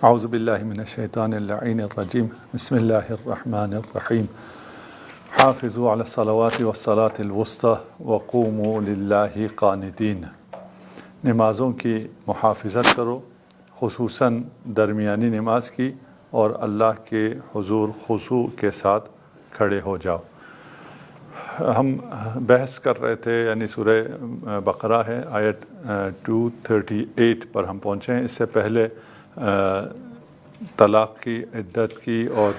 اعوذ باللہ من الشیطان اللعین الرجیم بسم اللہ الرحمن الرحیم حافظوا علی الصلوات والصلاة الوسطی وقوموا للہ قانتین۔ نمازوں کی محافظت کرو، خصوصاً درمیانی نماز کی، اور اللہ کے حضور خضوع کے ساتھ کھڑے ہو جاؤ۔ ہم بحث کر رہے تھے، یعنی سورہ بقرہ ہے، آیت 238 پر ہم پہنچے ہیں۔ اس سے پہلے طلاق کی عدت کی اور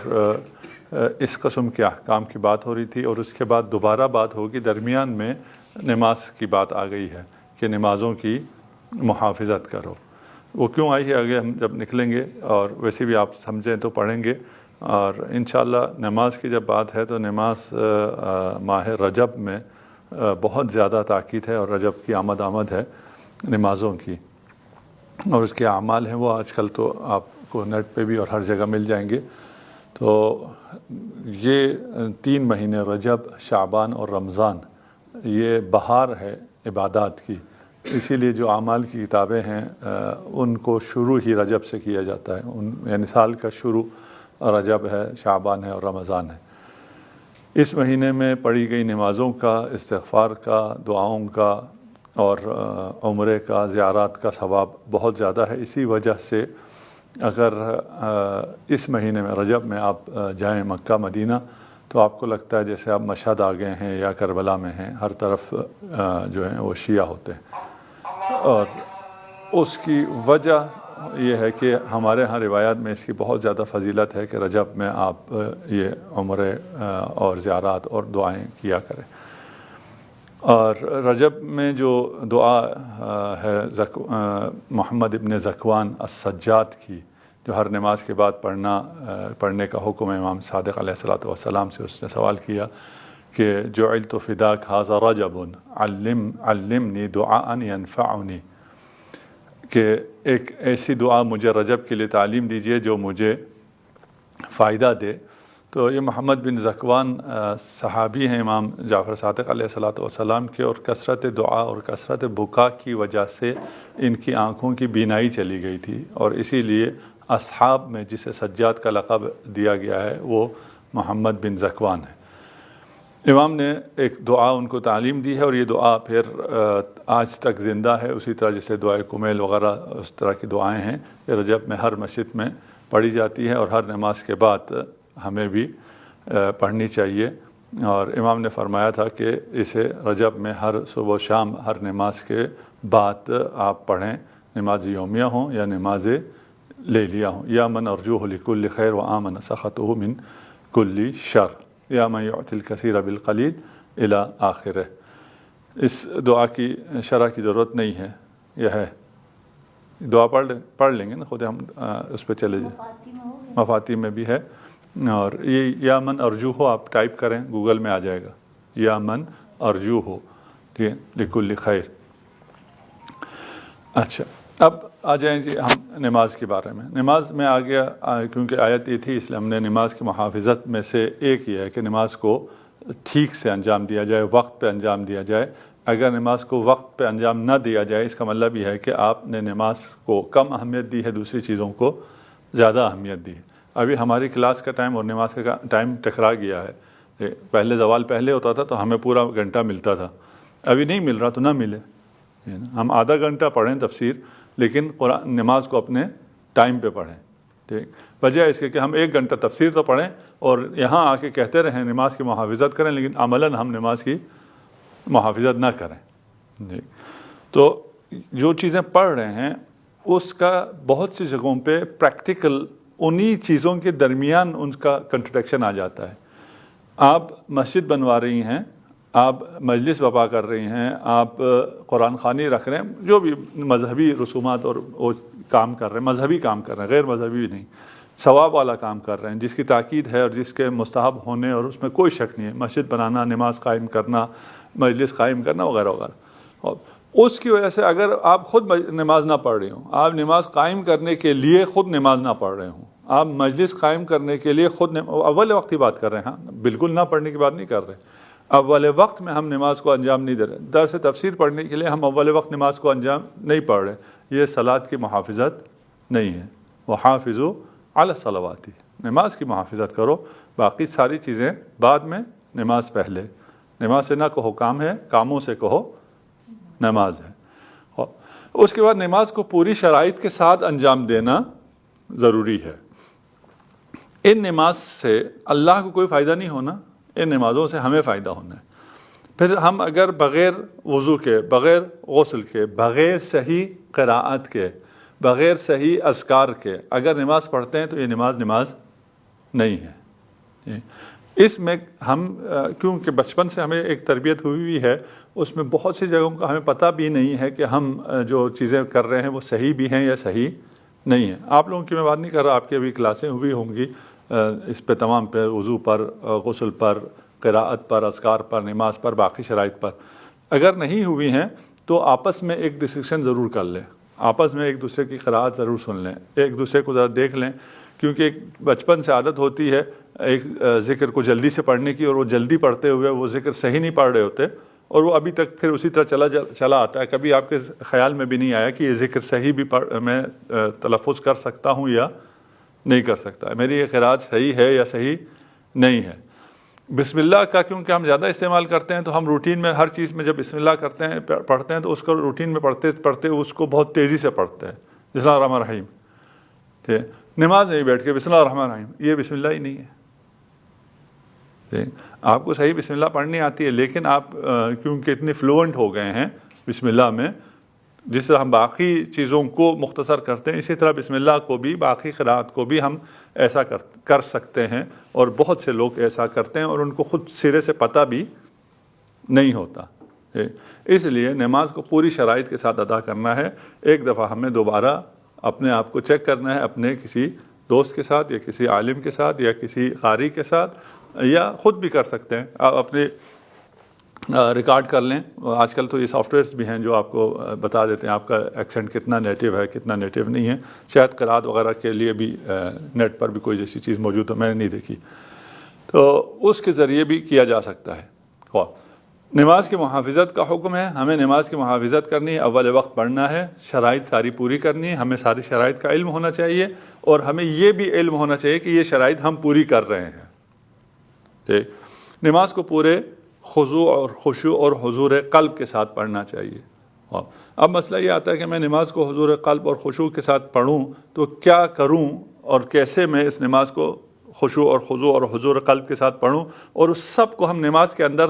اس قسم کے احکام کی بات ہو رہی تھی، اور اس کے بعد دوبارہ بات ہوگی، درمیان میں نماز کی بات آ گئی ہے کہ نمازوں کی محافظت کرو۔ وہ کیوں آئی ہے آگے ہم جب نکلیں گے، اور ویسے بھی آپ سمجھیں تو پڑھیں گے۔ اور انشاءاللہ نماز کی جب بات ہے تو نماز ماہ رجب میں بہت زیادہ تاکید ہے، اور رجب کی آمد ہے نمازوں کی، اور اس کے اعمال ہیں وہ آج کل تو آپ کو نیٹ پہ بھی اور ہر جگہ مل جائیں گے۔ تو یہ 3 مہینے رجب، شعبان اور رمضان، یہ بہار ہے عبادات کی، اسی لیے جو اعمال کی کتابیں ہیں ان کو شروع ہی رجب سے کیا جاتا ہے، یعنی سال کا شروع رجب ہے، شعبان ہے اور رمضان ہے۔ اس مہینے میں پڑھی گئی نمازوں کا، استغفار کا، دعاؤں کا اور عمرے کا، زیارات کا ثواب بہت زیادہ ہے۔ اسی وجہ سے اگر اس مہینے میں رجب میں آپ جائیں مکہ مدینہ تو آپ کو لگتا ہے جیسے آپ مشہد آ گئے ہیں یا کربلا میں ہیں۔ ہر طرف جو ہیں وہ شیعہ ہوتے ہیں، اور اس کی وجہ یہ ہے کہ ہمارے ہاں روایات میں اس کی بہت زیادہ فضیلت ہے کہ رجب میں آپ یہ عمرے اور زیارات اور دعائیں کیا کریں۔ اور رجب میں جو دعا ہے محمد ابن ذکوان السجاد کی، جو ہر نماز کے بعد پڑھنے کا حکم امام صادق علیہ السلام سے اس نے سوال کیا کہ جعلت فداک ھذا رجب علمنی دعاء ینفعنی، کہ ایک ایسی دعا مجھے رجب کے لیے تعلیم دیجئے جو مجھے فائدہ دے۔ تو یہ محمد بن ذکوان صحابی ہیں امام جعفر صادق علیہ السلام کے، اور کثرت دعا اور کثرت بکا کی وجہ سے ان کی آنکھوں کی بینائی چلی گئی تھی، اور اسی لیے اصحاب میں جسے سجاد کا لقب دیا گیا ہے وہ محمد بن ذکوان ہے۔ امام نے ایک دعا ان کو تعلیم دی ہے، اور یہ دعا پھر آج تک زندہ ہے، اسی طرح جیسے دعائے کمیل وغیرہ اس طرح کی دعائیں ہیں، یہ رجب میں ہر مسجد میں پڑھی جاتی ہے، اور ہر نماز کے بعد ہمیں بھی پڑھنی چاہیے۔ اور امام نے فرمایا تھا کہ اسے رجب میں ہر صبح و شام ہر نماز کے بعد آپ پڑھیں، نماز یومیہ ہوں یا نماز لیلیہ ہوں۔ یا من ارجوہ لکل خیر و آمن سخطہ من کل شر، یا من یعطی الکثیر بالقلیل الی آخرہ۔ اس دعا کی شرح کی ضرورت نہیں ہے، یہ ہے دعا پڑھ لیں گے نا خود، ہم اس پہ چلے جائیں۔ مفاتی میں بھی ہے، اور یہ یا من ارجو ہو آپ ٹائپ کریں گوگل میں آ جائے گا، یا من ارجو ہو، ٹھیک ہے، لکل خیر۔ اچھا، اب آ جائیں جی ہم نماز کے بارے میں۔ نماز میں آ گیا، کیونکہ آیت یہ تھی اس لیے ہم نے نماز کی محافظت میں سے ایک یہ ہے کہ نماز کو ٹھیک سے انجام دیا جائے، وقت پہ انجام دیا جائے۔ اگر نماز کو وقت پہ انجام نہ دیا جائے، اس کا مطلب یہ ہے کہ آپ نے نماز کو کم اہمیت دی ہے، دوسری چیزوں کو زیادہ اہمیت دی ہے۔ ابھی ہماری کلاس کا ٹائم اور نماز کا ٹائم ٹکرا گیا ہے۔ پہلے زوال پہلے ہوتا تھا تو ہمیں پورا گھنٹہ ملتا تھا، ابھی نہیں مل رہا تو نہ ملے۔ ہم آدھا گھنٹہ پڑھیں تفسیر، لیکن قرآن نماز کو اپنے ٹائم پہ پڑھیں، ٹھیک، بجائے اس کے کہ ہم 1 گھنٹہ تفسیر تو پڑھیں اور یہاں آ کے کہتے رہیں نماز کی محافظت کریں، لیکن عملاً ہم نماز کی محافظت نہ کریں۔ تو جو چیزیں پڑھ رہے ہیں اس کا بہت سی جگہوں پہ پریکٹیکل انہی چیزوں کے درمیان ان کا کنٹرڈکشن آ جاتا ہے۔ آپ مسجد بنوا رہی ہیں، آپ مجلس برپا کر رہی ہیں، آپ قرآن خوانی رکھ رہے ہیں، جو بھی مذہبی رسومات اور وہ کام کر رہے ہیں، مذہبی کام کر رہے ہیں، غیر مذہبی نہیں، ثواب والا کام کر رہے ہیں جس کی تاکید ہے اور جس کے مستحب ہونے اور اس میں کوئی شک نہیں ہے، مسجد بنانا، نماز قائم کرنا، مجلس قائم کرنا وغیرہ وغیرہ۔ اور اس کی وجہ سے اگر آپ خود نماز نہ پڑھ رہے ہوں، آپ نماز قائم کرنے کے لیے خود نماز نہ پڑھ رہے ہوں، آپ مجلس قائم کرنے کے لیے خود اول وقت ہی بات کر رہے ہیں، ہاں بالکل نہ پڑھنے کی بات نہیں کر رہے، اول وقت میں ہم نماز کو انجام نہیں دے رہے، درس تفسیر پڑھنے کے لیے ہم اول وقت نماز کو انجام نہیں پڑھ رہے، یہ صلاۃ کی محافظت نہیں ہے، وحافظوا علی الصلوات، نماز کی محافظت کرو، باقی ساری چیزیں بعد میں، نماز پہلے۔ نماز سے نہ کہو کام ہے، کاموں سے کہو نماز ہے۔ اس کے بعد نماز کو پوری شرائط کے ساتھ انجام دینا ضروری ہے۔ ان نماز سے اللہ کو کوئی فائدہ نہیں ہونا، ان نمازوں سے ہمیں فائدہ ہونا ہے۔ پھر ہم اگر بغیر وضو کے، بغیر غسل کے، بغیر صحیح قراءت کے، بغیر صحیح اذکار کے اگر نماز پڑھتے ہیں تو یہ نماز نہیں ہے۔ اس میں ہم کیونکہ بچپن سے ہمیں ایک تربیت ہوئی ہوئی ہے، اس میں بہت سی جگہوں کا ہمیں پتہ بھی نہیں ہے کہ ہم جو چیزیں کر رہے ہیں وہ صحیح بھی ہیں یا صحیح نہیں ہیں۔ آپ لوگوں کی میں بات نہیں کر رہا، آپ کی ابھی کلاسیں ہوئی ہوں گی اس پہ، تمام پہ، وضو پر، غسل پر، قراءت پر، اذکار پر، نماز پر، باقی شرائط پر اگر نہیں ہوئی ہیں تو آپس میں ایک ڈسکشن ضرور کر لیں، آپس میں ایک دوسرے کی قراءت ضرور سن لیں، ایک دوسرے کو ذرا دیکھ لیں، کیونکہ ایک بچپن سے عادت ہوتی ہے ایک ذکر کو جلدی سے پڑھنے کی، اور وہ جلدی پڑھتے ہوئے وہ ذکر صحیح نہیں پڑھ رہے ہوتے، اور وہ ابھی تک پھر اسی طرح چلا آتا ہے۔ کبھی آپ کے خیال میں بھی نہیں آیا کہ یہ ذکر صحیح بھی میں تلفظ کر سکتا ہوں یا نہیں کر سکتا، میری یہ قراءت صحیح ہے یا صحیح نہیں ہے۔ بسم اللہ کا کیونکہ ہم زیادہ استعمال کرتے ہیں تو ہم روٹین میں ہر چیز میں جب بسم اللہ کرتے ہیں، پڑھتے ہیں، تو اس کو روٹین میں پڑھتے اس کو بہت تیزی سے پڑھتے ہیں، بسم اللہ الرحمن الرحیم۔ ٹھیک، نماز میں بیٹھ کے بسم اللہ الرحمن الرحیم، یہ بسم اللہ ہی نہیں ہے۔ آپ کو صحیح بسم اللہ پڑھنی آتی ہے، لیکن آپ کیونکہ اتنے فلوئنٹ ہو گئے ہیں بسم اللہ میں، جس طرح ہم باقی چیزوں کو مختصر کرتے ہیں، اسی طرح بسم اللہ کو بھی، باقی قراءت کو بھی ہم ایسا کر سکتے ہیں، اور بہت سے لوگ ایسا کرتے ہیں اور ان کو خود سرے سے پتہ بھی نہیں ہوتا۔ اس لیے نماز کو پوری شرائط کے ساتھ ادا کرنا ہے۔ ایک دفعہ ہمیں دوبارہ اپنے آپ کو چیک کرنا ہے، اپنے کسی دوست کے ساتھ یا کسی عالم کے ساتھ یا کسی قاری کے ساتھ، یا خود بھی کر سکتے ہیں، آپ اپنے ریکارڈ کر لیں۔ آج کل تو یہ سافٹ ویئرس بھی ہیں جو آپ کو بتا دیتے ہیں آپ کا ایکسنٹ کتنا نیٹیو ہے، کتنا نیٹیو نہیں ہے۔ شاید قراءت وغیرہ کے لیے بھی نیٹ پر بھی کوئی جیسی چیز موجود ہے، میں نے نہیں دیکھی، تو اس کے ذریعے بھی کیا جا سکتا ہے۔ نماز کی محافظت کا حکم ہے، ہمیں نماز کی محافظت کرنی ہے، اول وقت پڑھنا ہے، شرائط ساری پوری کرنی ہے، ہمیں ساری شرائط کا علم ہونا چاہیے، اور ہمیں یہ بھی علم ہونا چاہیے کہ یہ شرائط ہم پوری کر رہے ہیں۔ نماز کو پورے خضوع اور خشوع اور حضور قلب کے ساتھ پڑھنا چاہیے۔ اب مسئلہ یہ آتا ہے کہ میں نماز کو حضور قلب اور خشوع کے ساتھ پڑھوں تو کیا کروں، اور کیسے میں اس نماز کو خشوع اور خضوع اور حضور قلب کے ساتھ پڑھوں، اور اس سب کو ہم نماز کے اندر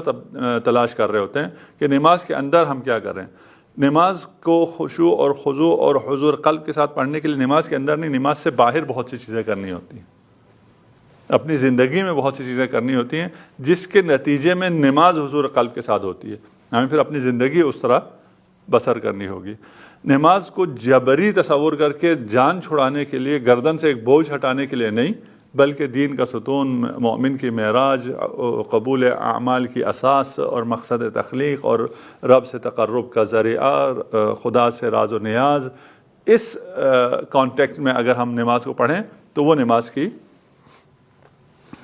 تلاش کر رہے ہوتے ہیں کہ نماز کے اندر ہم کیا کر رہے ہیں۔ نماز کو خشوع اور خضوع اور حضور قلب کے ساتھ پڑھنے کے لیے نماز کے اندر نہیں، نماز سے باہر بہت سی چیزیں کرنی ہوتی ہیں، اپنی زندگی میں بہت سی چیزیں کرنی ہوتی ہیں، جس کے نتیجے میں نماز حضور قلب کے ساتھ ہوتی ہے۔ ہمیں پھر اپنی زندگی اس طرح بسر کرنی ہوگی۔ نماز کو جبری تصور کر کے جان چھڑانے کے لیے، گردن سے ایک بوجھ ہٹانے کے لیے نہیں، بلکہ دین کا ستون، مومن کی معراج، قبول اعمال کی اساس اور مقصد تخلیق، اور رب سے تقرب کا ذریعہ، خدا سے راز و نیاز، اس کانٹیکٹ میں اگر ہم نماز کو پڑھیں تو وہ نماز کی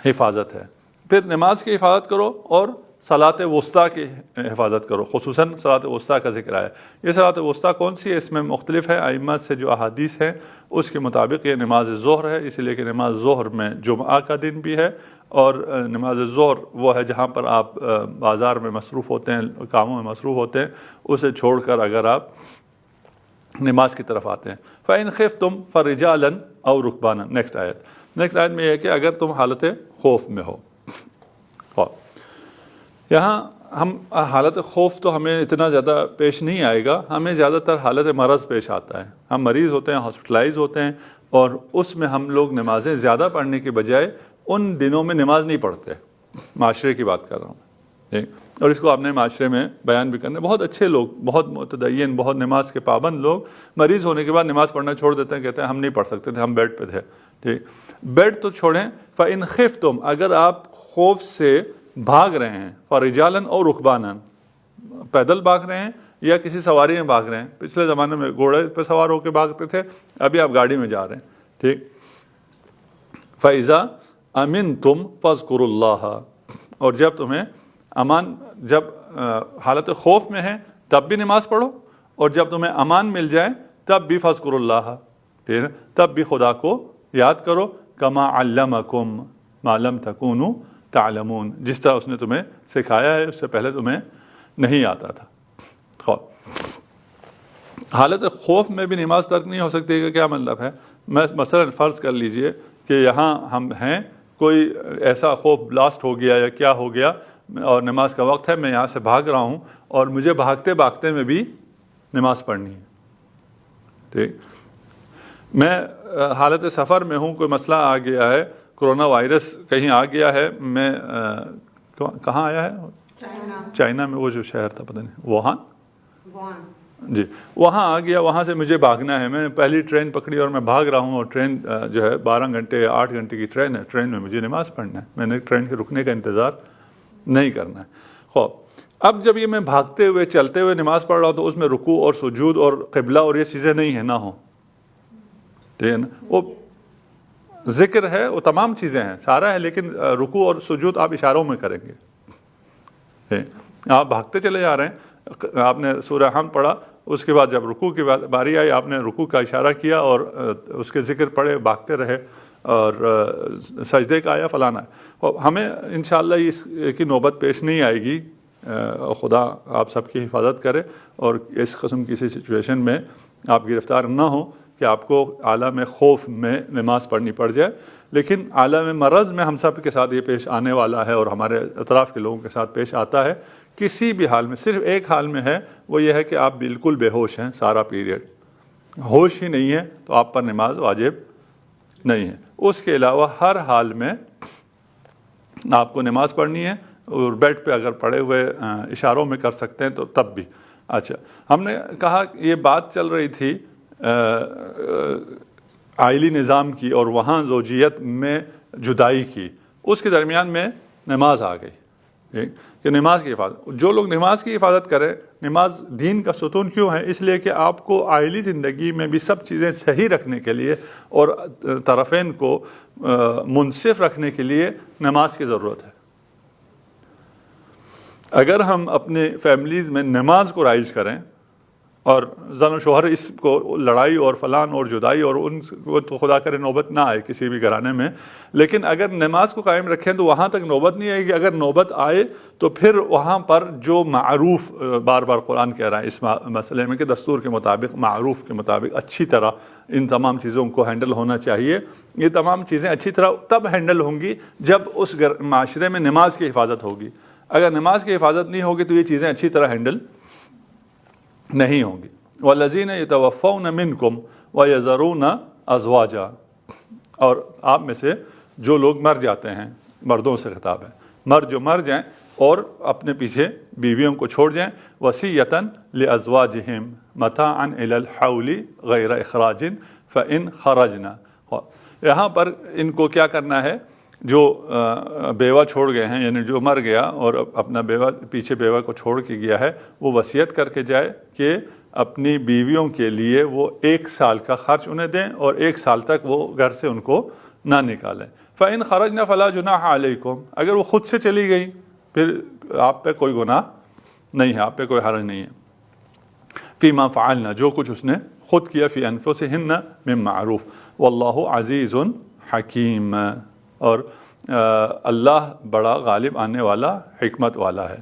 حفاظت ہے۔ پھر نماز کی حفاظت کرو اور صلاۃ وسطیٰ کی حفاظت کرو، خصوصاً صلاۃ وسطیٰ کا ذکر ہے۔ یہ صلاۃ وسطیٰ کون سی ہے؟ اس میں مختلف ہے، ائمہ سے جو احادیث ہیں اس کے مطابق یہ نماز ظہر ہے، اس لیے کہ نماز ظہر میں جمعہ کا دن بھی ہے، اور نماز ظہر وہ ہے جہاں پر آپ بازار میں مصروف ہوتے ہیں، کاموں میں مصروف ہوتے ہیں، اسے چھوڑ کر اگر آپ نماز کی طرف آتے ہیں۔ فَإِنْ خِفْتُمْ فَرِجَالًا أَوْ رُكْبَانًا، نیکسٹ آیت میں یہ ہے کہ اگر تم حالت خوف میں ہو۔ یہاں ہم حالت خوف تو ہمیں اتنا زیادہ پیش نہیں آئے گا، ہمیں زیادہ تر حالت مرض پیش آتا ہے۔ ہم مریض ہوتے ہیں، ہاسپٹلائز ہوتے ہیں، اور اس میں ہم لوگ نمازیں زیادہ پڑھنے کے بجائے ان دنوں میں نماز نہیں پڑھتے۔ معاشرے کی بات کر رہا ہوں، اور اس کو آپ نے معاشرے میں بیان بھی کرنا۔ بہت اچھے لوگ، بہت متدین، بہت نماز کے پابند لوگ مریض ہونے کے بعد نماز پڑھنا چھوڑ دیتے ہیں، کہتے ہیں ہم نہیں پڑھ سکتے تھے، ہم بیڈ پہ تھے۔ ٹھیک، بیڈ تو چھوڑیں، فَإِنْ خِفْتُمْ، اگر آپ خوف سے بھاگ رہے ہیں، فَرِجَالًا أَوْ رُكْبَانًا، پیدل بھاگ رہے ہیں یا کسی سواری میں بھاگ رہے ہیں۔ پچھلے زمانے میں گھوڑے پہ سوار ہو کے بھاگتے تھے، ابھی آپ گاڑی میں جا رہے ہیں۔ ٹھیک، فَإِذَا أَمِنْتُمْ فَاذْكُرُوا اللَّهَ، اور جب تمہیں امان، جب حالت خوف میں ہے تب بھی نماز پڑھو، اور جب تمہیں امان مل جائے تب بھی فَاذْكُرُوا اللَّهَ، ٹھیک ہے، تب بھی خدا کو یاد کرو، کما علمکم ما لم تکونوا تعلمون، جس طرح اس نے تمہیں سکھایا ہے، اس سے پہلے تمہیں نہیں آتا تھا۔ حالت خوف میں بھی نماز ترک نہیں ہو سکتی کا کیا مطلب ہے؟ میں مثلا فرض کر لیجئے کہ یہاں ہم ہیں، کوئی ایسا خوف بلاسٹ ہو گیا یا کیا ہو گیا اور نماز کا وقت ہے، میں یہاں سے بھاگ رہا ہوں اور مجھے بھاگتے بھاگتے میں بھی نماز پڑھنی ہے، ٹھیک۔ میں حالت سفر میں ہوں، کوئی مسئلہ آ گیا ہے، کرونا وائرس کہیں آ گیا ہے، میں کہاں آیا ہے؟ چائنا میں، وہ جو شہر تھا پتہ نہیں، ووہان جی، وہاں آ گیا، وہاں سے مجھے بھاگنا ہے، میں نے پہلی ٹرین پکڑی اور میں بھاگ رہا ہوں، اور ٹرین جو ہے 12 گھنٹے 8 گھنٹے کی ٹرین ہے، ٹرین میں مجھے نماز پڑھنا ہے، میں نے ٹرین کے رکنے کا انتظار نہیں کرنا ہے۔ اب جب یہ میں بھاگتے ہوئے چلتے ہوئے نماز پڑھ رہا ہوں تو اس میں رکوع اور سجود اور قبلہ اور یہ چیزیں نہیں ہیں، نہ ہوں، ٹھیک ہے نا، وہ ذکر ہے، وہ تمام چیزیں ہیں، سارا ہے، لیکن رکوع اور سجود آپ اشاروں میں کریں گے، آپ بھاگتے چلے جا رہے ہیں، آپ نے سورہ حمد پڑھا، اس کے بعد جب رکوع کی باری آئی آپ نے رکوع کا اشارہ کیا اور اس کے ذکر پڑھے، بھاگتے رہے، اور سجدے کا آیا فلانا ہے۔ ہمیں انشاءاللہ اس کی نوبت پیش نہیں آئے گی، خدا آپ سب کی حفاظت کرے اور اس قسم کسی سچویشن میں آپ گرفتار نہ ہوں کہ آپ کو عالم خوف میں نماز پڑھنی پڑ جائے، لیکن عالم مرض میں ہم سب کے ساتھ یہ پیش آنے والا ہے اور ہمارے اطراف کے لوگوں کے ساتھ پیش آتا ہے، کسی بھی حال میں، صرف ایک حال میں ہے، وہ یہ ہے کہ آپ بالکل بے ہوش ہیں، سارا پیریڈ ہوش ہی نہیں ہے، تو آپ پر نماز واجب نہیں ہے۔ اس کے علاوہ ہر حال میں آپ کو نماز پڑھنی ہے، اور بیڈ پہ اگر پڑے ہوئے اشاروں میں کر سکتے ہیں تو تب بھی۔ اچھا، ہم نے کہا یہ بات چل رہی تھی عائلی نظام کی اور وہاں زوجیت میں جدائی کی، اس کے درمیان میں نماز آ گئی کہ نماز کی حفاظت، جو لوگ نماز کی حفاظت کریں، نماز دین کا ستون کیوں ہے؟ اس لیے کہ آپ کو عائلی زندگی میں بھی سب چیزیں صحیح رکھنے کے لیے اور طرفین کو منصف رکھنے کے لیے نماز کی ضرورت ہے۔ اگر ہم اپنے فیملیز میں نماز کو رائج کریں اور زن و شوہر اس کو لڑائی اور فلان اور جدائی اور ان کو تو خدا کرے نوبت نہ آئے کسی بھی گھرانے میں، لیکن اگر نماز کو قائم رکھیں تو وہاں تک نوبت نہیں آئے گی۔ اگر نوبت آئے تو پھر وہاں پر جو معروف، بار بار قرآن کہہ رہا ہے اس مسئلے میں کہ دستور کے مطابق، معروف کے مطابق اچھی طرح ان تمام چیزوں کو ہینڈل ہونا چاہیے۔ یہ تمام چیزیں اچھی طرح تب ہینڈل ہوں گی جب اس معاشرے میں نماز کی حفاظت ہوگی۔ اگر نماز کی حفاظت نہیں ہوگی تو یہ چیزیں اچھی طرح ہینڈل نہیں ہوں گی۔ وَالَّذِينَ يَتَوَفَّوْنَ مِنْكُمْ وَيَذَرُونَ أَزْوَاجًا، اور آپ میں سے جو لوگ مر جاتے ہیں، مردوں سے خطاب ہے، جو مر جائیں اور اپنے پیچھے بیویوں کو چھوڑ جائیں، وَصِيَّةً لِأَزْوَاجِهِمْ مَتَاعًا إِلَى الْحَوْلِ غَيْرَ إِخْرَاجٍ فَإِنْ خَرَجْنَا۔ یہاں پر ان کو کیا کرنا ہے؟ جو بیوہ چھوڑ گئے ہیں، یعنی جو مر گیا اور اپنا پیچھے بیوہ کو چھوڑ کے گیا ہے، وہ وصیت کر کے جائے کہ اپنی بیویوں کے لیے وہ 1 سال کا خرچ انہیں دیں اور 1 سال تک وہ گھر سے ان کو نہ نکالیں۔ فَإِنْ خَرَجْنَا فَلَا جُنَاحَ عَلَيْكُمْ، اگر وہ خود سے چلی گئی پھر آپ پہ کوئی گناہ نہیں ہے، آپ پہ کوئی حرج نہیں ہے۔ فِي مَا فَعَلْنَا، جو کچھ اس نے خود کیا، فِي أَنفُسِهِنَّ مِن مَعْرُوف وَاللَّهُ عَزِيزٌ حَكِيمٌ، اور اللہ بڑا غالب آنے والا، حکمت والا ہے۔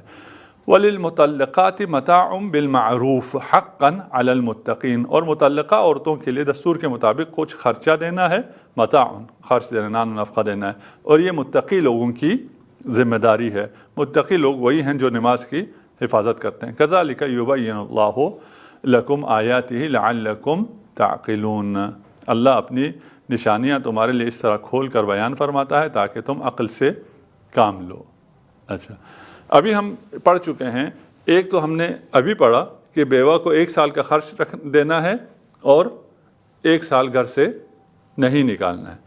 وَلِلْمُطَلِّقَاتِ مَتَاعٌ بِالْمَعْرُوفِ حَقًّا عَلَى الْمُتَّقِينَ، اور مطلقہ عورتوں کے لیے دستور کے مطابق کچھ خرچہ دینا ہے، متاع، خرچ دینا، نان و نفقہ دینا ہے، اور یہ متقی لوگوں کی ذمہ داری ہے۔ متقی لوگ وہی ہیں جو نماز کی حفاظت کرتے ہیں۔ كَذَلِكَ يُبَيِّنُ اللَّهُ لَكُمْ آيَاتِهِ لَعَلَّكُمْ تَعْقِلُونَ، اللہ اپنی نشانیاں تمہارے لیے اس طرح کھول کر بیان فرماتا ہے تاکہ تم عقل سے کام لو۔ اچھا، ابھی ہم پڑھ چکے ہیں، ایک تو ہم نے ابھی پڑھا کہ بیوہ کو 1 سال کا خرچ دینا ہے اور 1 سال گھر سے نہیں نکالنا ہے۔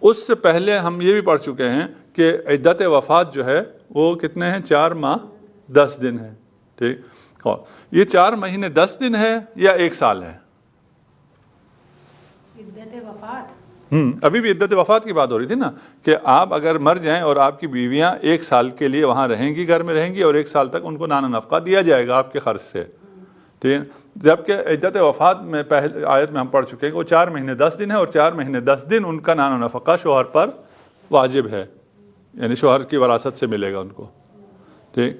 اس سے پہلے ہم یہ بھی پڑھ چکے ہیں کہ عدت وفات جو ہے وہ کتنے ہیں؟ 4 ماہ 10 دن ہے، ٹھیک، اور یہ 4 مہینے 10 دن ہے یا 1 سال ہے؟ عدت وفات، ابھی بھی عدت وفات کی بات ہو رہی تھی نا، کہ آپ اگر مر جائیں اور آپ کی بیویاں 1 سال کے لیے وہاں رہیں گی، گھر میں رہیں گی، اور 1 سال تک ان کو نان و نفقہ دیا جائے گا آپ کے خرچ سے، ٹھیک ہے. جبکہ عدت وفات میں پہلے آیت میں ہم پڑھ چکے ہیں کہ وہ 4 مہینے 10 دن ہے، اور 4 مہینے 10 دن ان کا نان و نفقہ شوہر پر واجب ہے، یعنی شوہر کی وراثت سے ملے گا ان کو. ٹھیک.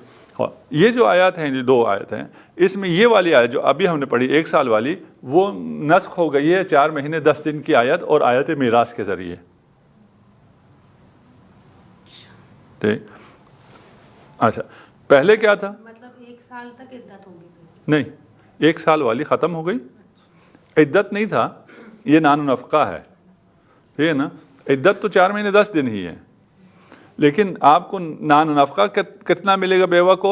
یہ جو آیات ہیں، یہ 2 آیت ہیں، اس میں یہ والی آیت جو ابھی ہم نے پڑھی 1 سال والی، وہ نسخ ہو گئی ہے 4 مہینے 10 دن کی آیت اور آیت میراث کے ذریعے. ٹھیک. اچھا، پہلے کیا تھا؟ مطلب 1 سال تک عدت ہوگی؟ نہیں، 1 سال والی ختم ہو گئی، عدت نہیں تھا، یہ نان و نفقہ ہے. ٹھیک ہے نا. عدت تو 4 مہینے 10 دن ہی ہے، لیکن آپ کو نان و نفقہ کتنا ملے گا بیوہ کو؟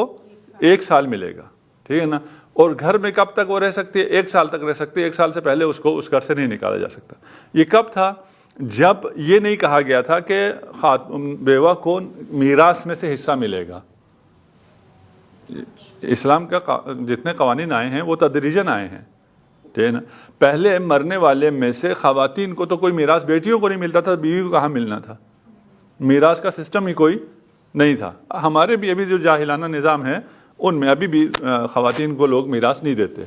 1 سال ملے گا. ٹھیک ہے نا. اور گھر میں کب تک وہ رہ سکتی ہے؟ 1 سال تک رہ سکتی ہے. 1 سال سے پہلے اس کو اس گھر سے نہیں نکالا جا سکتا. یہ کب تھا؟ جب یہ نہیں کہا گیا تھا کہ بیوہ کو میراث میں سے حصہ ملے گا. اسلام کا جتنے قوانین آئے ہیں وہ تدریجاً آئے ہیں. ٹھیک ہے نا. پہلے مرنے والے میں سے خواتین کو تو کوئی میراث بیٹیوں کو نہیں ملتا تھا، بیوی کو کہاں ملنا تھا؟ میراث کا سسٹم ہی کوئی نہیں تھا. ہمارے بھی ابھی جو جاہلانہ نظام ہے ان میں ابھی بھی خواتین کو لوگ میراث نہیں دیتے،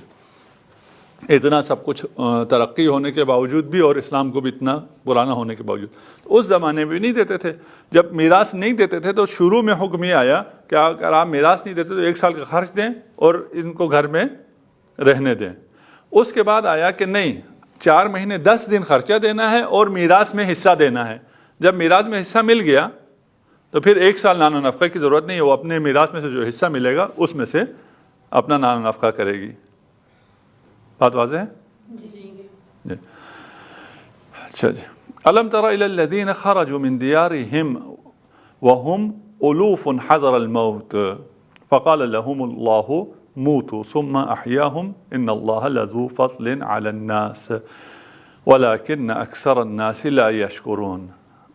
اتنا سب کچھ ترقی ہونے کے باوجود بھی اور اسلام کو بھی اتنا پرانا ہونے کے باوجود. اس زمانے میں بھی نہیں دیتے تھے. جب میراث نہیں دیتے تھے تو شروع میں حکم یہ آیا کہ اگر آپ میراث نہیں دیتے تو 1 سال کا خرچ دیں اور ان کو گھر میں رہنے دیں. اس کے بعد آیا کہ نہیں، 4 مہینے 10 دن خرچہ دینا ہے اور میراث میں حصہ دینا ہے. جب میراث میں حصہ مل گیا تو پھر 1 سال نان و نفقہ کی ضرورت نہیں ہے، وہ اپنے میراث میں سے جو حصہ ملے گا اس میں سے اپنا نان و نفقہ کرے گی. بات واضح ہے؟ جی. اچھا جی. الم تر الی الذین خرجوا من دیارہم وهم الوف حذر الموت فقال لهم اللہ موتوا ثم احیاهم ان اللہ لذو فضل علی الناس ولكن اکثر الناس لا یشکرون.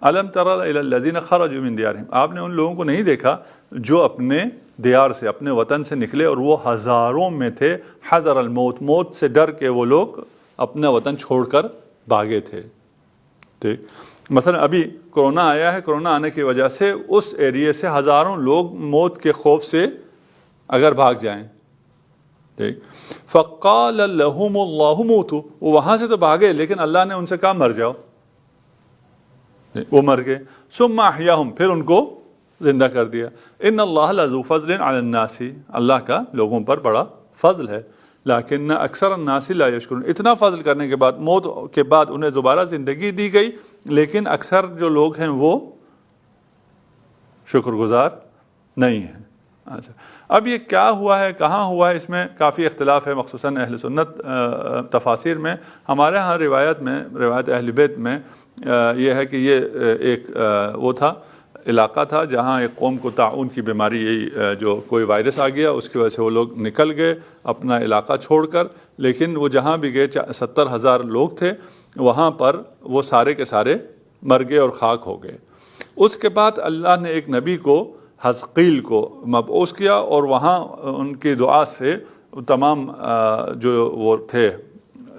الم تر الی الذین خرجوا من دیارہم، آپ نے ان لوگوں کو نہیں دیکھا جو اپنے دیار سے، اپنے وطن سے نکلے اور وہ ہزاروں میں تھے. حذر الموت، موت سے ڈر کے وہ لوگ اپنا وطن چھوڑ کر بھاگے تھے. ٹھیک. مثلا ابھی کرونا آیا ہے، کرونا آنے کی وجہ سے اس ایریے سے ہزاروں لوگ موت کے خوف سے اگر بھاگ جائیں. ٹھیک. فقال لهم اللہ موتوا، وہ وہاں سے تو بھاگے لیکن اللہ نے ان سے کہا مر جاؤ، وہ مر گئے. ثم احیاهم، پھر ان کو زندہ کر دیا. ان اللہ لذو فضل علی الناس، اللہ کا لوگوں پر بڑا فضل ہے. لیکن اکثر الناس لا یشکرون، اتنا فضل کرنے کے بعد، موت کے بعد انہیں دوبارہ زندگی دی گئی، لیکن اکثر جو لوگ ہیں وہ شکر گزار نہیں ہیں. اچھا، اب یہ کیا ہوا ہے، کہاں ہوا ہے، اس میں کافی اختلاف ہے، مخصوصاً اہل سنت تفاسیر میں. ہمارے ہاں روایت اہل بیت میں یہ ہے کہ یہ ایک وہ تھا، علاقہ تھا جہاں ایک قوم کو طاعون کی بیماری، جو کوئی وائرس آ گیا، اس کی وجہ سے وہ لوگ نکل گئے اپنا علاقہ چھوڑ کر. لیکن وہ جہاں بھی گئے 70,000 لوگ تھے، وہاں پر وہ سارے کے سارے مر گئے اور خاک ہو گئے. اس کے بعد اللہ نے ایک نبی کو، حزقیل کو مبعوث کیا، اور وہاں ان کی دعا سے تمام جو وہ تھے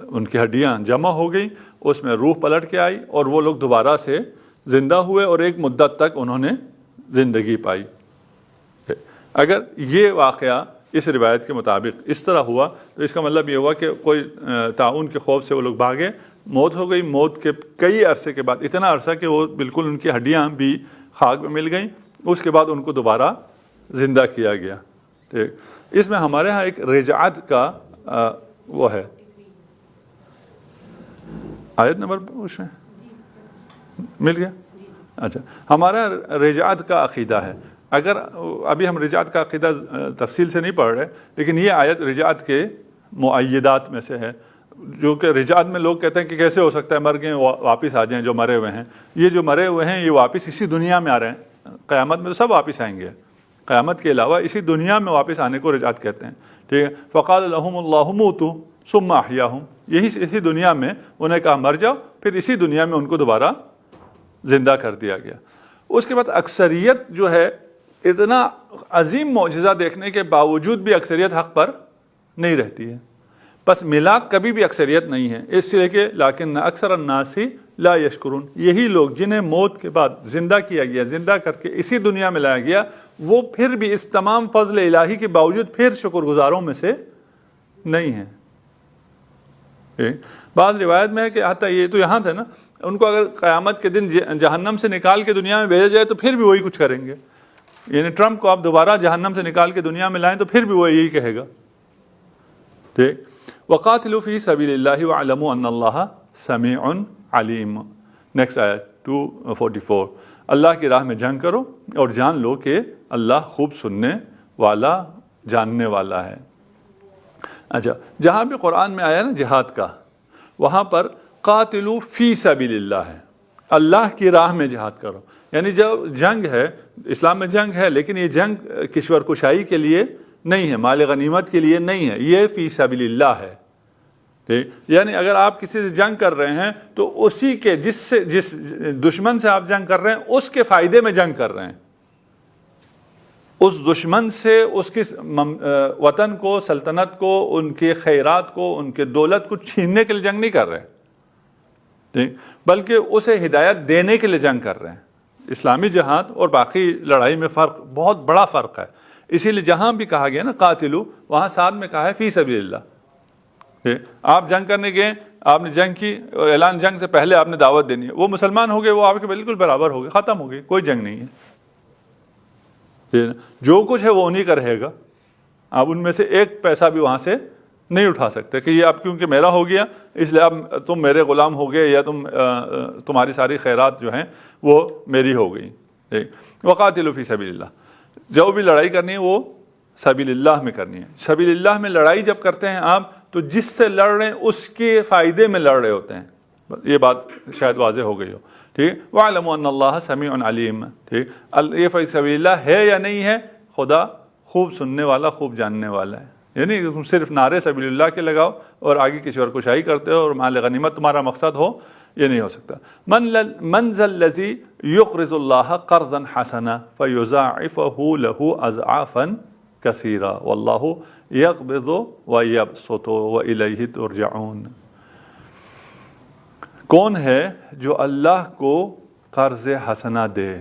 ان کی ہڈیاں جمع ہو گئیں، اس میں روح پلٹ کے آئی اور وہ لوگ دوبارہ سے زندہ ہوئے اور ایک مدت تک انہوں نے زندگی پائی. اگر یہ واقعہ اس روایت کے مطابق اس طرح ہوا تو اس کا مطلب یہ ہوا کہ کوئی طاعون کے خوف سے وہ لوگ بھاگے، موت ہو گئی، موت کے کئی عرصے کے بعد، اتنا عرصہ کہ وہ بالکل ان کی ہڈیاں بھی خاک میں مل گئیں، اس کے بعد ان کو دوبارہ زندہ کیا گیا. ٹھیک. اس میں ہمارے ہاں ایک رجعت کا وہ ہے، آیت نمبر اس میں مل گیا. اچھا، ہمارا رجعت کا عقیدہ ہے. اگر ابھی ہم رجعت کا عقیدہ تفصیل سے نہیں پڑھ رہے، لیکن یہ آیت رجعت کے مؤیدات میں سے ہے. جو کہ رجعت میں لوگ کہتے ہیں کہ کیسے ہو سکتا ہے مر گئے واپس آ جائیں جو مرے ہوئے ہیں. یہ جو مرے ہوئے ہیں یہ واپس اسی دنیا میں آ رہے ہیں، قیامت میں تو سب واپس آئیں گے، قیامت کے علاوہ اسی دنیا میں واپس آنے کو رجعت کہتے ہیں. ٹھیک ہے. فقال لهم اللہ موتوا ثم احیاهم، اسی دنیا میں انہیں کہا مر جاؤ، پھر اسی دنیا میں ان کو دوبارہ زندہ کر دیا گیا. اس کے بعد اکثریت جو ہے، اتنا عظیم معجزہ دیکھنے کے باوجود بھی اکثریت حق پر نہیں رہتی ہے. بس ملاک کبھی بھی اکثریت نہیں ہے، اس لیے کہ لیکن اکثر الناس لا یشکرون، یہی لوگ جنہیں موت کے بعد زندہ کیا گیا، زندہ کر کے اسی دنیا میں لایا گیا، وہ پھر بھی اس تمام فضل الہی کے باوجود پھر شکر گزاروں میں سے نہیں ہیں. بعض روایت میں ہے کہ حتیٰ یہ تو یہاں تھے نا, ان کو اگر قیامت کے دن جہنم سے نکال کے دنیا میں بھیجا جائے تو پھر بھی وہی کچھ کریں گے. یعنی ٹرمپ کو آپ دوبارہ جہنم سے نکال کے دنیا میں لائیں تو پھر بھی وہ یہی کہے گا. ٹھیک. وقاتلوا فی سبیل اللہ واعلموا ان اللہ سمیع علیم. نیکسٹ آیت 244. اللہ کی راہ میں جنگ کرو اور جان لو کہ اللہ خوب سننے والا جاننے والا ہے. اچھا, جہاں بھی قرآن میں آیا نا جہاد کا, وہاں پر قاتلوا فی سبیل اللہ ہے, اللہ کی راہ میں جہاد کرو. یعنی جب جنگ ہے, اسلام میں جنگ ہے, لیکن یہ جنگ کشور کشائی کے لیے نہیں ہے, مال غنیمت کے لیے نہیں ہے, یہ فی سبیل اللہ ہے. ٹھیک. یعنی اگر آپ کسی سے جنگ کر رہے ہیں تو اسی کے جس دشمن سے آپ جنگ کر رہے ہیں اس کے فائدے میں جنگ کر رہے ہیں. اس دشمن سے اس کی وطن کو, سلطنت کو, ان کے خیرات کو, ان کے دولت کو چھیننے کے لیے جنگ نہیں کر رہے, ٹھیک, بلکہ اسے ہدایت دینے کے لیے جنگ کر رہے ہیں. اسلامی جہاد اور باقی لڑائی میں فرق, بہت بڑا فرق ہے. اسی لیے جہاں بھی کہا گیا نا قاتلو, وہاں ساتھ میں کہا ہے فی سبیل اللہ. آپ جنگ کرنے گئے, آپ نے جنگ کی, اعلان جنگ سے پہلے آپ نے دعوت دینی ہے, وہ مسلمان ہو گئے, وہ آپ کے بالکل برابر ہو گئے, ختم ہو گئی, کوئی جنگ نہیں ہے. جو کچھ ہے وہ انہی کا رہے گا, آپ ان میں سے ایک پیسہ بھی وہاں سے نہیں اٹھا سکتے کہ یہ اب کیونکہ میرا ہو گیا اس لیے اب تم میرے غلام ہو گئے, یا تمہاری ساری خیرات جو ہیں وہ میری ہو گئی. وقاتلوا فی سبیل اللہ, جو بھی لڑائی کرنی ہے وہ سبیل اللہ میں کرنی ہے. سبیل اللہ میں لڑائی جب کرتے ہیں آپ تو جس سے لڑ رہے ہیں اس کے فائدے میں لڑ رہے ہوتے ہیں. یہ بات شاید واضح ہو گئی ہو. ٹھیک. وَاعْلَمُوا أَنَّ اللَّهَ سَمِيعٌ عَلِيمٌ. ٹھیک. یہ فی سبیل اللہ ہے یا نہیں ہے, خدا خوب سننے والا, خوب جاننے والا ہے. یعنی تم صرف نعرے سبیل اللہ کے لگاؤ اور آگے کشور کشائی کرتے ہو اور مال غنیمت تمہارا مقصد ہو, یہ نہیں ہو سکتا. من ذا الذی یقرض اللہ قرضا حسنا فیضاعفہ لہ اضعافا کثیرا واللہ یقبض ویبسط والیہ ترجعون. کون ہے جو اللہ کو قرض حسنہ دے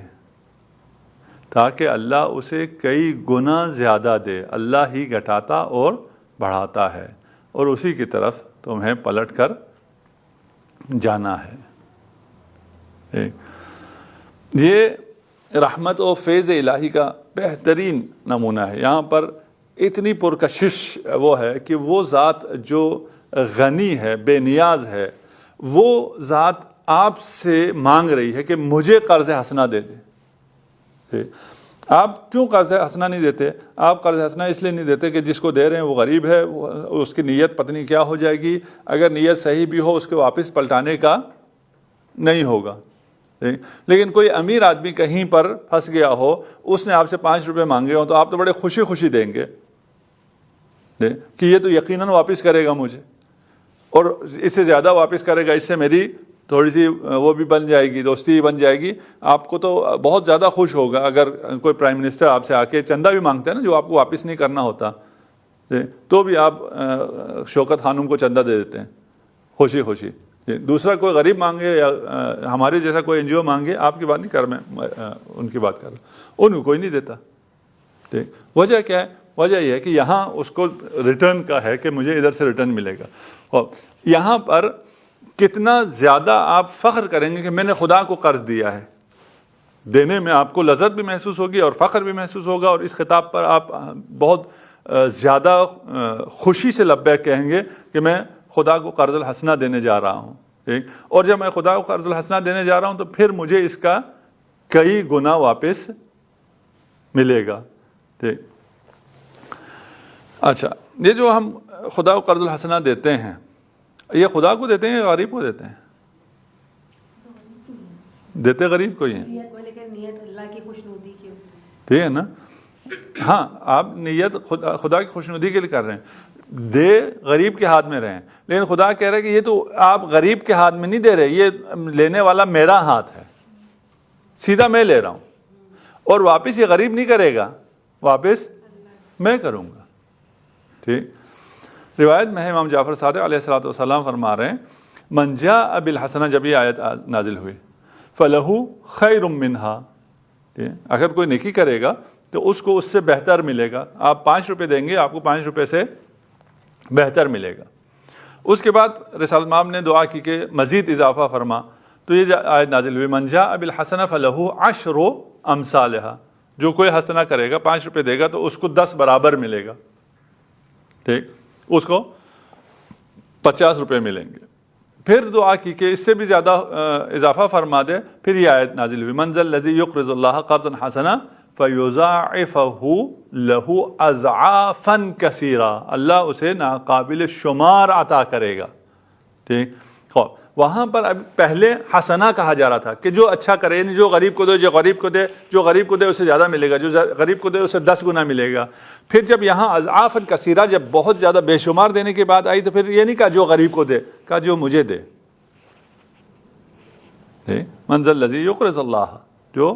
تاکہ اللہ اسے کئی گنا زیادہ دے. اللہ ہی گھٹاتا اور بڑھاتا ہے اور اسی کی طرف تمہیں پلٹ کر جانا ہے. یہ رحمت و فیض الہی کا بہترین نمونہ ہے. یہاں پر اتنی پرکشش وہ ہے کہ وہ ذات جو غنی ہے, بے نیاز ہے, وہ ذات آپ سے مانگ رہی ہے کہ مجھے قرض حسنہ دے دے. آپ کیوں قرض حسنہ نہیں دیتے؟ آپ قرض حسنہ اس لیے نہیں دیتے کہ جس کو دے رہے ہیں وہ غریب ہے, اس کی نیت پتہ نہیں کیا ہو جائے گی, اگر نیت صحیح بھی ہو اس کے واپس پلٹانے کا نہیں ہوگا. لیکن کوئی امیر آدمی کہیں پر پھنس گیا ہو, اس نے آپ سے 5 روپے مانگے ہوں تو آپ تو بڑے خوشی خوشی دیں گے کہ یہ تو یقیناً واپس کرے گا مجھے, اور اس سے زیادہ واپس کرے گا, اس سے میری تھوڑی سی وہ بھی بن جائے گی, دوستی بھی بن جائے گی. آپ کو تو بہت زیادہ خوش ہوگا اگر کوئی پرائم منسٹر آپ سے آ کے چندہ بھی مانگتا ہے نا جو آپ کو واپس نہیں کرنا ہوتا, تو بھی آپ شوکت خانم کو چندہ دے دیتے ہیں خوشی خوشی. دوسرا کوئی غریب مانگے یا ہمارے جیسا کوئی NGO مانگے, آپ کی بات نہیں کر, میں ان کی بات کر رہا ہوں, ان کو کوئی نہیں دیتا. وجہ کیا ہے؟ وجہ یہ ہے کہ یہاں اس کو ریٹرن کا ہے کہ مجھے ادھر سے ریٹرن ملے گا, اور یہاں پر کتنا زیادہ آپ فخر کریں گے کہ میں نے خدا کو قرض دیا ہے. دینے میں آپ کو لذت بھی محسوس ہوگی اور فخر بھی محسوس ہوگا, اور اس خطاب پر آپ بہت زیادہ خوشی سے لبیک کہیں گے کہ میں خدا کو قرض الحسنہ دینے جا رہا ہوں. اور جب میں خدا کو قرض الحسنہ دینے جا رہا ہوں تو پھر مجھے اس کا کئی گنا واپس ملے گا. ٹھیک. اچھا, یہ جو ہم خدا کو قرض الحسنہ دیتے ہیں, یہ خدا کو دیتے ہیں یا غریب کو دیتے ہیں؟ دیتے غریب کو ہی ہیں. نیت اللہ کی خوشنودی کی. ٹھیک ہے نا. ہاں, آپ نیت خدا کی خوشنودی کے لیے کر رہے ہیں, دے غریب کے ہاتھ میں رہیں, لیکن خدا کہہ رہا ہے کہ یہ تو آپ غریب کے ہاتھ میں نہیں دے رہے, یہ لینے والا میرا ہاتھ ہے, سیدھا میں لے رہا ہوں, اور واپس یہ غریب نہیں کرے گا, واپس میں کروں گا. ٹھیک. روایت میں ہے امام جعفر صادق علیہ الصلوۃ والسلام فرما رہے ہیں, من جاء بالحسنہ, جب یہ آیت نازل ہوئی, فلہ خیر منہا, اگر کوئی نیکی کرے گا تو اس کو اس سے بہتر ملے گا. آپ 5 روپے دیں گے, آپ کو 5 روپے سے بہتر ملے گا۔ اس کے بعد رسالۃ مآب نے دعا کی کہ مزید اضافہ فرما، تو یہ آیت نازل ہوئی من جاء بالحسنہ فلہ عشر امثالہا، جو کوئی حسنہ کرے گا 5 روپے دے گا تو اس کو 10 برابر ملے گا، ٹھیک، اس کو 50 روپے ملیں گے۔ پھر دعا کی کہ اس سے بھی زیادہ اضافہ فرما دے، پھر یہ آیت نازل ہوئی من ذا الذی یقرض اللہ قرضا حسنا فیضاعفہ لہ اضعافا کثیرا، اللہ اسے ناقابل شمار عطا کرے گا، ٹھیک۔ وہاں پر اب پہلے حسنہ کہا جا رہا تھا کہ جو اچھا کرے، یعنی جو غریب کو دے، جو غریب کو دے اسے زیادہ ملے گا، جو غریب کو دے اسے 10 گنا ملے گا۔ پھر جب یہاں اضعافا کثیرہ، جب بہت زیادہ بے شمار دینے کی بات آئی تو پھر یہ نہیں کہا جو غریب کو دے، کہا جو مجھے دے، من ذا الذی یقرض اللہ، جو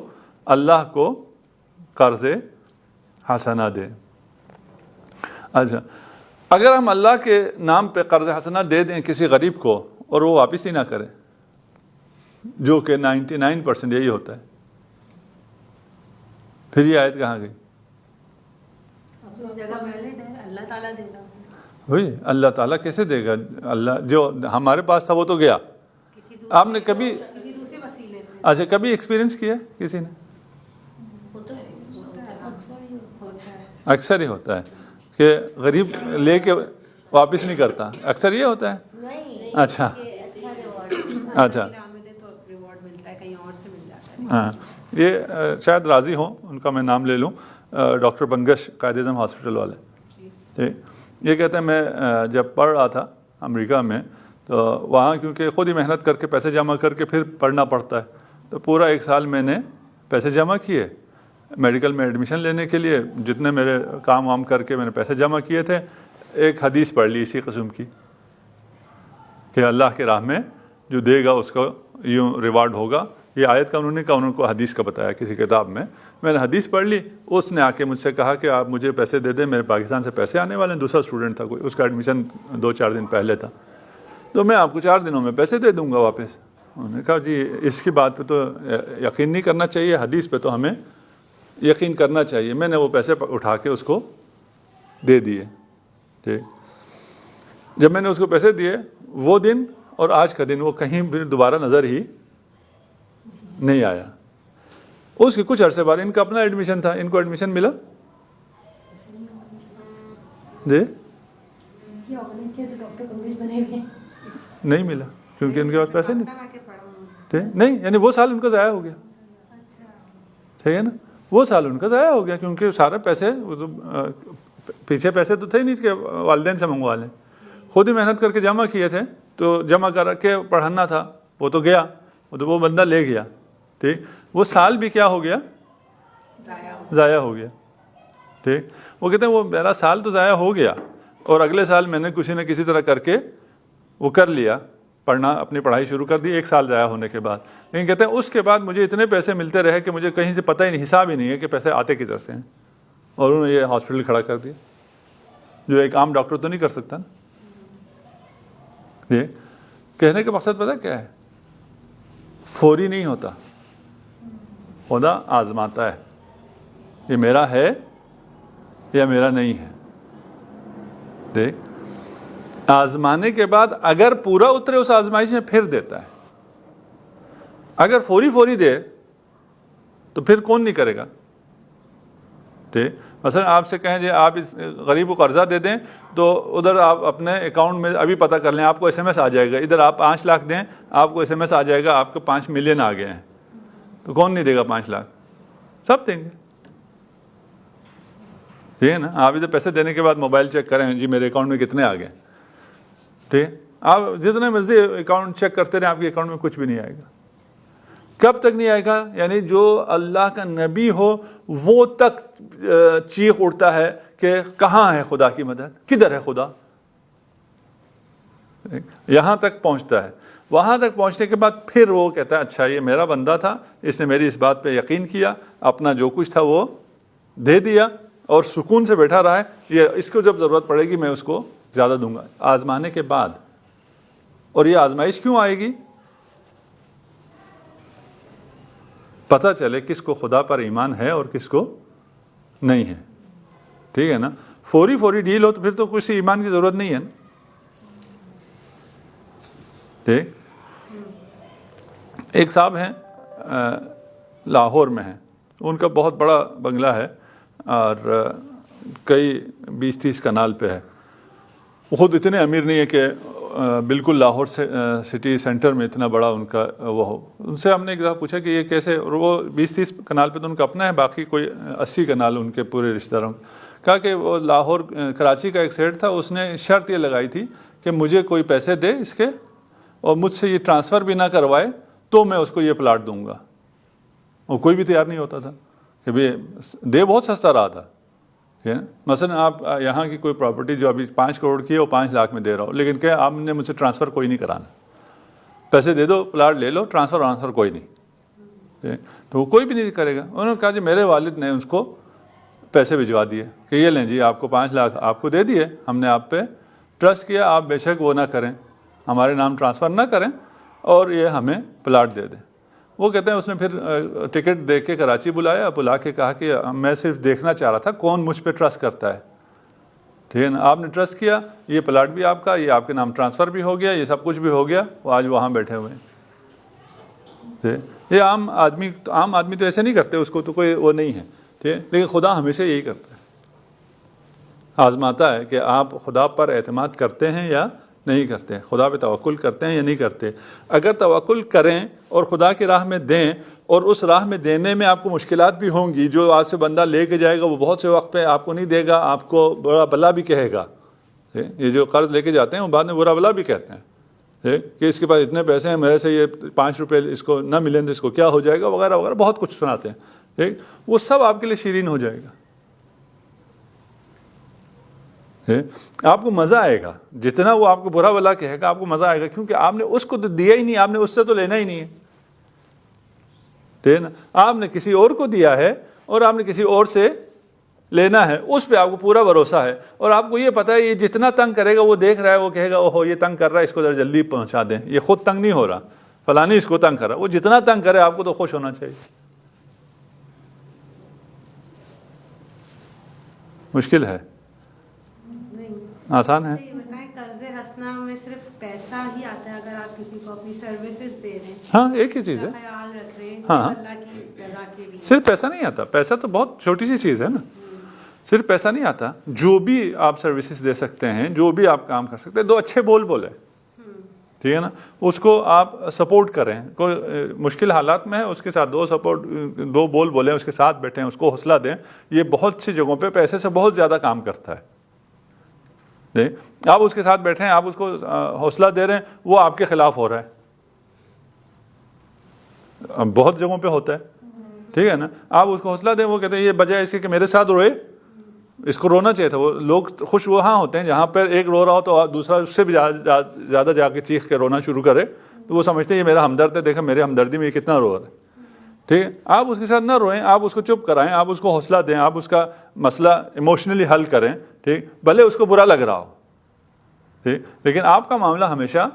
اللہ کو قرض حسنہ دے۔ اچھا، اگر ہم اللہ کے نام پہ قرض حسنہ دے دیں کسی غریب کو اور وہ واپس ہی نہ کرے، جو کہ 99% یہی ہوتا ہے، پھر یہ آیت کہاں گئی؟ جگہ ویلڈ ہے، اللہ تعالیٰ دے گا۔ وہی اللہ تعالیٰ کیسے دے گا؟ اللہ جو ہمارے پاس تھا وہ تو گیا۔ آپ نے کبھی دوسرے وسیلے سے اچھا کبھی ایکسپیرینس کیا کسی نے؟ اکثر ہی ہوتا ہے کہ غریب لے کے واپس نہیں کرتا، اکثر یہ ہوتا ہے۔ اچھا اچھا، تو ریوارڈ ملتا ہے، کہیں اور سے مل جاتا ہے۔ ہاں، یہ شاید راضی ہوں، ان کا میں نام لے لوں، ڈاکٹر بنگش قائد اعظم ہاسپٹل والے، ٹھیک، یہ کہتے ہیں میں جب پڑھ رہا تھا امریکہ میں تو وہاں کیونکہ خود ہی محنت کر کے پیسے جمع کر کے پھر پڑھنا پڑتا ہے، تو پورا 1 سال میں نے پیسے جمع کیے میڈیکل میں ایڈمیشن لینے کے لیے، جتنے میرے کام وام کر کے میں نے پیسے جمع کیے تھے، ایک حدیث پڑھ لی اسی قسم کی کہ اللہ کی راہ میں جو دے گا اس کو یوں ریوارڈ ہوگا۔ یہ آیت کا انہوں نے کہا، انہوں کو حدیث کا بتایا کسی کتاب میں نے حدیث پڑھ لی، اس نے آ کے مجھ سے کہا کہ آپ مجھے پیسے دے دیں، میرے پاکستان سے پیسے آنے والے ہیں، دوسرا اسٹوڈنٹ تھا کوئی، اس کا ایڈمیشن 2-4 دن پہلے تھا، تو میں آپ کو 4 دنوں میں پیسے دے دوں گا واپس۔ انہوں نے کہا جی اس کی بات پہ تو یقین نہیں کرنا چاہیے، حدیث پہ تو ہمیں یقین کرنا چاہیے۔ میں نے وہ پیسے اٹھا کے اس کو دے دیے، ٹھیک۔ جب میں نے اس کو پیسے دیے، وہ دن اور آج کا دن وہ کہیں بھی دوبارہ نظر ہی نہیں آیا۔ اس کے کچھ عرصے بعد ان کا اپنا ایڈمیشن تھا، ان کو ایڈمیشن ملا جی نہیں ملا، کیونکہ ان کے پاس پیسے نہیں تھے، نہیں، یعنی وہ سال ان کا ضائع ہو گیا، ٹھیک ہے نا، وہ سال ان کا ضائع ہو گیا، کیونکہ سارے پیسے پیچھے پیسے تو تھے نہیں کہ والدین سے منگوا لیں، خود ہی محنت کر کے جمع کیے تھے، تو جمع کر کے پڑھانا تھا، وہ تو گیا، وہ بندہ لے گیا، ٹھیک، وہ سال بھی کیا ہو گیا؟ ضائع ہو گیا، ٹھیک۔ وہ کہتے ہیں وہ میرا سال تو ضائع ہو گیا، اور اگلے سال میں نے کسی نہ کسی طرح کر کے وہ کر لیا، پڑھنا، اپنی پڑھائی شروع کر دی 1 سال ضائع ہونے کے بعد۔ لیکن کہتے ہیں اس کے بعد مجھے اتنے پیسے ملتے رہے کہ مجھے کہیں سے پتہ ہی نہیں، حساب ہی نہیں ہے کہ پیسے آتے کدھر سے ہیں، اور انہوں نے یہ ہاسپٹل کھڑا کر دیا، جو ایک عام ڈاکٹر تو نہیں کر سکتا نا۔ یہ کہنے کا مقصد پتہ کیا ہے؟ فوری نہیں ہوتا، خدا آزماتا ہے، یہ میرا ہے یا میرا نہیں ہے، دیکھ، آزمانے کے بعد اگر پورا اترے اس آزمائش میں پھر دیتا ہے، اگر فوری دے تو پھر کون نہیں کرے گا، ٹھیک۔ مثلا آپ سے کہیں جی آپ اس غریب کو قرضہ دے دیں، تو ادھر آپ اپنے اکاؤنٹ میں ابھی پتہ کر لیں، آپ کو SMS آ جائے گا، ادھر آپ 5 لاکھ دیں، آپ کو SMS آ جائے گا آپ کے 5 ملین آ گئے ہیں، تو کون نہیں دے گا 5 لاکھ؟ سب دیں گے، ٹھیک ہے نا۔ آپ ادھر پیسے دینے کے بعد موبائل چیک کریں، جی میرے اکاؤنٹ میں کتنے آ گئے، ٹھیک، آپ جتنے مرضی اکاؤنٹ چیک کرتے رہیں، آپ کے اکاؤنٹ میں کچھ بھی نہیں آئے گا۔ کب تک نہیں آئے گا؟ یعنی جو اللہ کا نبی ہو وہ تک چیخ اٹھتا ہے کہ کہاں ہے خدا کی مدد، کدھر ہے خدا، یہاں تک پہنچتا ہے۔ وہاں تک پہنچنے کے بعد پھر وہ کہتا ہے اچھا یہ میرا بندہ تھا، اس نے میری اس بات پہ یقین کیا، اپنا جو کچھ تھا وہ دے دیا اور سکون سے بیٹھا رہا ہے، یہ اس کو جب ضرورت پڑے گی میں اس کو زیادہ دوں گا۔ آزمانے کے بعد، اور یہ آزمائش کیوں آئے گی؟ پتہ چلے کس کو خدا پر ایمان ہے اور کس کو نہیں ہے، ٹھیک ہے نا. فوری ڈیل ہو تو پھر تو کسی ایمان کی ضرورت نہیں ہے نا. ٹھیک. ایک صاحب ہیں لاہور میں ہیں, ان کا بہت بڑا بنگلہ ہے اور کئی 20-30 کنال پہ ہے. وہ خود اتنے امیر نہیں ہے کہ بالکل لاہور سے سٹی سینٹر میں اتنا بڑا ان کا وہ ہو. ان سے ہم نے ایک دفعہ پوچھا کہ یہ کیسے, اور وہ 20-30 کنال پہ تو ان کا اپنا ہے, باقی کوئی 80 کنال ان کے پورے رشتہ داروں. کہا کہ وہ لاہور کراچی کا ایک سیٹ تھا, اس نے شرط یہ لگائی تھی کہ مجھے کوئی پیسے دے اس کے اور مجھ سے یہ ٹرانسفر بھی نہ کروائے تو میں اس کو یہ پلاٹ دوں گا. اور کوئی بھی تیار نہیں ہوتا تھا کہ بھئی دے بہت سستا رہا تھا. مثلا آپ یہاں کی کوئی پراپرٹی جو ابھی 5 کروڑ کی ہے وہ 5 لاکھ میں دے رہا ہوں, لیکن کہ آپ نے مجھ سے ٹرانسفر کوئی نہیں کرانا, پیسے دے دو پلاٹ لے لو, ٹرانسفر کوئی نہیں. تو وہ کوئی بھی نہیں کرے گا. انہوں نے کہا جی میرے والد نے اس کو پیسے بھجوا دیے کہ یہ لیں جی آپ کو 5 لاکھ آپ کو دے دیے, ہم نے آپ پہ ٹرسٹ کیا, آپ بے شک وہ نہ کریں, ہمارے نام ٹرانسفر نہ کریں اور یہ ہمیں پلاٹ دے دیں. وہ کہتے ہیں اس نے پھر ٹکٹ دے کے کراچی بلا کے کہا کہ میں صرف دیکھنا چاہ رہا تھا کون مجھ پہ ٹرسٹ کرتا ہے. ٹھیک ہے نا, آپ نے ٹرسٹ کیا, یہ پلاٹ بھی آپ کا, یہ آپ کے نام ٹرانسفر بھی ہو گیا, یہ سب کچھ بھی ہو گیا, وہ آج وہاں بیٹھے ہوئے ہیں. یہ عام آدمی تو ایسے نہیں کرتے, اس کو تو کوئی وہ نہیں ہے. ٹھیک ہے, لیکن خدا ہمیشہ یہی کرتا ہے, آزماتا ہے کہ آپ خدا پر اعتماد کرتے ہیں یا نہیں کرتے, خدا پہ توکل کرتے ہیں یا نہیں کرتے. اگر توکل کریں اور خدا کی راہ میں دیں, اور اس راہ میں دینے میں آپ کو مشکلات بھی ہوں گی, جو آپ سے بندہ لے کے جائے گا وہ بہت سے وقت پہ آپ کو نہیں دے گا, آپ کو برا بلا بھی کہے گا. یہ جو قرض لے کے جاتے ہیں وہ بعد میں برا بلا بھی کہتے ہیں کہ اس کے پاس اتنے پیسے ہیں, میرے سے یہ 5 روپے اس کو نہ ملیں تو اس کو کیا ہو جائے گا, وغیرہ وغیرہ بہت کچھ سناتے ہیں. وہ سب آپ کے لیے شیرین ہو جائے گا. آپ کو مزہ آئے گا, جتنا وہ آپ کو برا بلا کہے گا آپ کو مزہ آئے گا, کیونکہ آپ نے اس کو تو دیا ہی نہیں, آپ نے اس سے تو لینا ہی نہیں ہے. ٹھیک ہے نا, آپ نے کسی اور کو دیا ہے اور آپ نے کسی اور سے لینا ہے, اس پہ آپ کو پورا بھروسہ ہے, اور آپ کو یہ پتہ ہے یہ جتنا تنگ کرے گا وہ دیکھ رہا ہے, وہ کہے گا اوہو یہ تنگ کر رہا ہے, اس کو ذرا جلدی پہنچا دیں, یہ خود تنگ نہیں ہو رہا, فلانی اس کو تنگ کر رہا ہے. وہ جتنا تنگ کرے آپ کو تو خوش ہونا چاہیے. مشکل ہے, آسان ہے. قرض حسنہ میں صرف پیسہ ہی آتا ہے اگر آپ کسی کو اپنی سروسز دے رہے ہیں. ہاں ایک ہی چیز ہے, خیال رکھ رہے ہیں اللہ کی رضا کے لیے. صرف پیسہ نہیں آتا, پیسہ تو بہت چھوٹی سی چیز ہے نا, صرف پیسہ نہیں آتا. جو بھی آپ سروسز دے سکتے ہیں, جو بھی آپ کام کر سکتے ہیں, 2 اچھے بول بولے, ٹھیک ہے نا, اس کو آپ سپورٹ کریں. کوئی مشکل حالات میں ہے اس کے ساتھ 2 بول بولیں, اس کے ساتھ بیٹھیں, اس کو حوصلہ دیں. یہ بہت سی جگہوں پہ پیسے سے بہت زیادہ کام کرتا ہے. آپ اس کے ساتھ بیٹھے ہیں, آپ اس کو حوصلہ دے رہے ہیں, وہ آپ کے خلاف ہو رہا ہے. بہت جگہوں پہ ہوتا ہے, ٹھیک ہے نا. آپ اس کو حوصلہ دیں, وہ کہتے ہیں یہ بجائے اس کے کہ میرے ساتھ روئے, اس کو رونا چاہیے تھا. وہ لوگ خوش وہاں ہوتے ہیں جہاں پر ایک رو رہا ہو تو دوسرا اس سے بھی زیادہ جا کے چیخ کے رونا شروع کرے, تو وہ سمجھتے ہیں یہ میرا ہمدرد ہے, دیکھیں میرے ہمدردی میں یہ کتنا رو رہا ہے. ٹھیک ہے, آپ اس کے ساتھ نہ روئیں, آپ اس کو چپ کرائیں, آپ اس کو حوصلہ دیں, آپ اس کا مسئلہ ایموشنلی حل کریں. ٹھیک, بھلے اس کو برا لگ رہا ہو, ٹھیک, لیکن آپ کا معاملہ ہمیشہ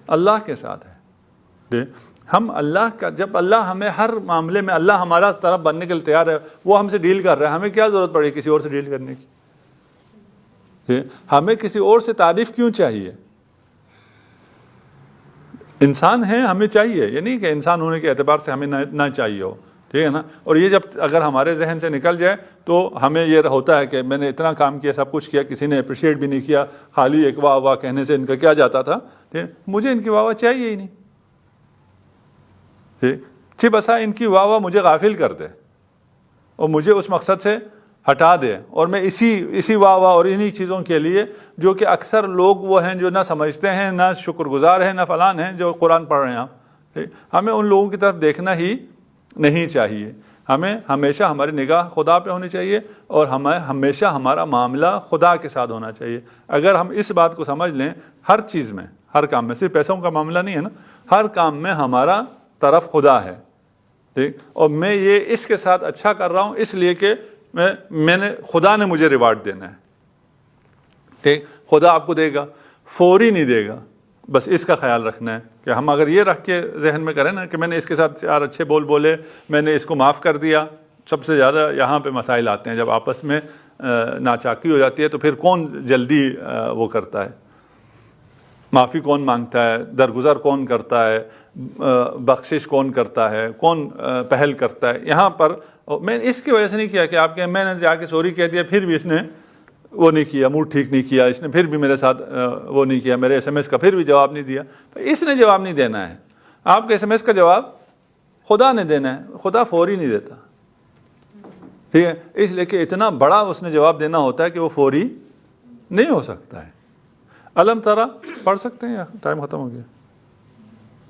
اللہ کے ساتھ ہے. ٹھیک, ہم اللہ کا, جب اللہ ہمیں ہر معاملے میں اللہ ہمارا طرف بننے کے لیے تیار ہے, وہ ہم سے ڈیل کر رہا ہے, ہمیں کیا ضرورت پڑی کسی اور سے ڈیل کرنے کی. ٹھیک, ہمیں کسی اور سے تعریف کیوں چاہیے؟ انسان ہیں, ہمیں چاہیے, یہ نہیں کہ انسان ہونے کے اعتبار سے ہمیں نہ چاہیے ہو. ٹھیک ہے نا. اور یہ جب اگر ہمارے ذہن سے نکل جائے تو ہمیں یہ ہوتا ہے کہ میں نے اتنا کام کیا, سب کچھ کیا, کسی نے اپریشیٹ بھی نہیں کیا, خالی ایک واہ واہ کہنے سے ان کا کیا جاتا تھا. ٹھیک, مجھے ان کی واہ واہ چاہیے ہی نہیں. ٹھیک, بسا ان کی واہ واہ مجھے غافل کر دے اور مجھے اس مقصد سے ہٹا دے, اور میں اسی واہ واہ اور انہی چیزوں کے لیے, جو کہ اکثر لوگ وہ ہیں جو نہ سمجھتے ہیں, نہ شکر گزار ہیں, نہ فلان ہیں جو قرآن پڑھ رہے ہیں. ہمیں ان لوگوں کی طرف دیکھنا ہی نہیں چاہیے. ہمیں ہمیشہ ہماری نگاہ خدا پہ ہونی چاہیے, اور ہمیں ہمیشہ ہمارا معاملہ خدا کے ساتھ ہونا چاہیے. اگر ہم اس بات کو سمجھ لیں, ہر چیز میں, ہر کام میں, صرف پیسوں کا معاملہ نہیں ہے نا, ہر کام میں ہمارا طرف خدا ہے. ٹھیک, اور میں یہ اس کے ساتھ اچھا کر رہا ہوں اس لیے کہ میں نے خدا نے مجھے ریوارڈ دینا ہے. ٹھیک, خدا آپ کو دے گا, فوری نہیں دے گا, بس اس کا خیال رکھنا ہے کہ ہم اگر یہ رکھ کے ذہن میں کریں نا کہ میں نے اس کے ساتھ 4 اچھے بول بولے, میں نے اس کو معاف کر دیا. سب سے زیادہ یہاں پہ مسائل آتے ہیں جب آپس میں ناچاکی ہو جاتی ہے تو پھر کون جلدی وہ کرتا ہے، معافی کون مانگتا ہے، درگزر کون کرتا ہے، بخشش کون کرتا ہے، کون پہل کرتا ہے. یہاں پر میں نے اس کی وجہ سے نہیں کیا کہ آپ کے میں نے جا کے سوری کہہ دیا پھر بھی اس نے وہ نہیں کیا، موڈ ٹھیک نہیں کیا، اس نے پھر بھی میرے ساتھ وہ نہیں کیا، میرے SMS کا پھر بھی جواب نہیں دیا. اس نے جواب نہیں دینا ہے، آپ کے SMS کا جواب خدا نے دینا ہے. خدا فوری نہیں دیتا، ٹھیک ہے، اس لیے کہ اتنا بڑا اس نے جواب دینا ہوتا ہے کہ وہ فوری نہیں ہو سکتا ہے. علم ترا پڑھ سکتے ہیں یا ٹائم ختم ہو گیا؟